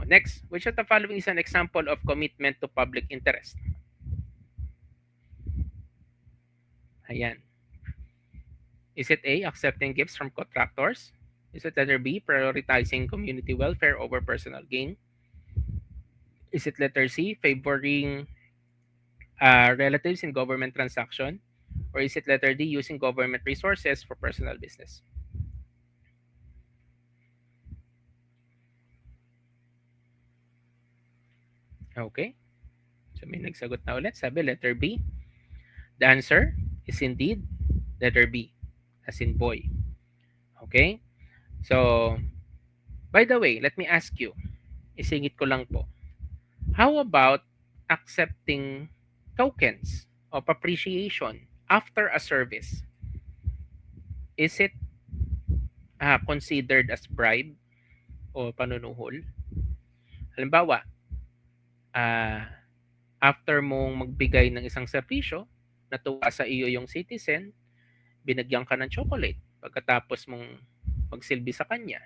Next, which of the following is an example of commitment to public interest? Ayan. Is it A, accepting gifts from contractors? Is it letter B, prioritizing community welfare over personal gain? Is it letter C, favoring relatives in government transaction? Or is it letter D, using government resources for personal business? Okay. So may nagsagot na ulit. Sabi, letter B. The answer is indeed letter B, as in boy. Okay? So, by the way, let me ask you, isingit ko lang po, how about accepting tokens of appreciation after a service? Is it considered as bribe o panunuhol? Halimbawa, after mong magbigay ng isang serbisyo, natuwa sa iyo yung citizen, binagyan ka ng chocolate pagkatapos mong magsilbi sa kanya.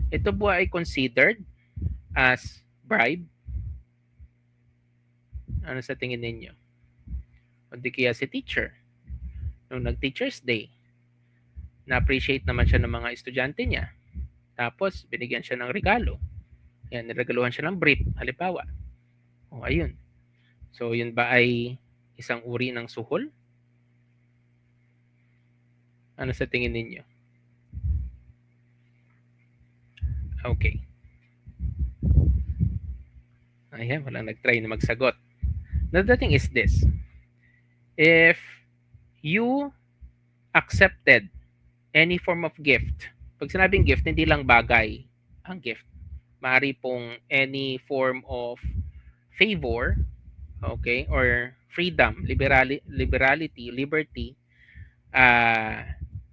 Ito po ay considered as bribe? Ano sa tingin ninyo? O di kaya si teacher, nung nag-Teacher's Day, na-appreciate naman siya ng mga estudyante niya. Tapos, binigyan siya ng regalo. Yan, niregaluhan siya ng brief, halimbawa. O, ayun. So, yun ba ay isang uri ng suhol? Ano sa tingin ninyo? Okay. Ayan, walang nag-try na magsagot. Now, the thing is this. If you accepted any form of gift, pag sinabing gift, hindi lang bagay ang gift. Maaari pong any form of favor, okay, or freedom, liberality, liberty,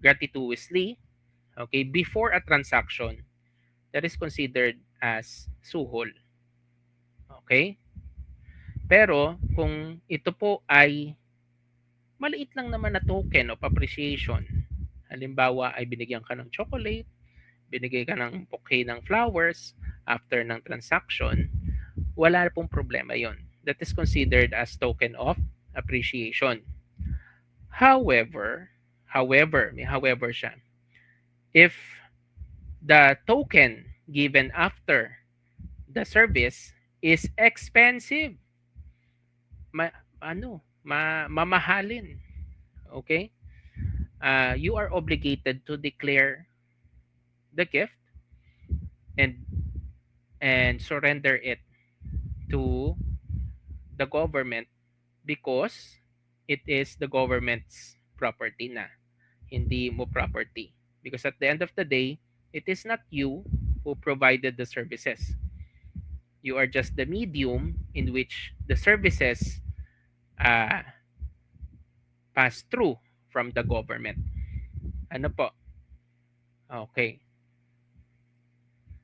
gratuitously, okay, before a transaction, that is considered as suhol. Okay? Pero kung ito po ay maliit lang naman na token of appreciation, halimbawa ay binigyan ka ng chocolate, binigay ka ng bouquet ng flowers after ng transaction, wala pong problema yon. That is considered as token of appreciation. However, may however siya. If the token given after the service is expensive, mamahalin, okay? You are obligated to declare the gift and surrender it to the government because it is the government's property na, hindi mo property. Because at the end of the day, it is not you who provided the services. You are just the medium in which the services pass through from the government. Ano po? Okay.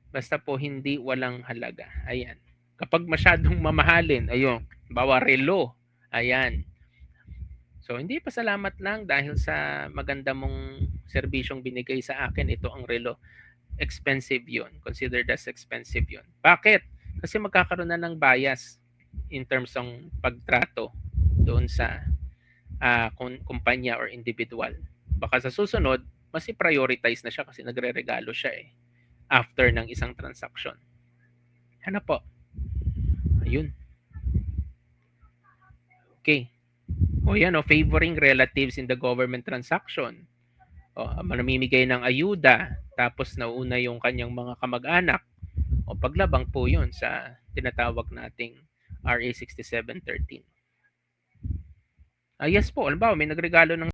Basta po hindi walang halaga. Ayan. Kapag masyadong mamahalin, ayun, bawa relo. Ayan. So, hindi pa salamat lang dahil sa maganda mong serbisyong binigay sa akin, ito ang relo. Expensive yun. Considered as expensive yun. Bakit? Kasi magkakaroon na ng bias in terms ng pagtrato doon sa kumpanya or individual. Baka sa susunod, mas i-prioritize na siya kasi nagre-regalo siya after ng isang transaction. Ano po? Ayun. Okay. O yan, favoring relatives in the government transaction. Namimigay ng ayuda, tapos nauna yung kanyang mga kamag-anak. Paglabang po yun sa tinatawag nating RA 6713. Yes po, alam ba, may nagregalo ng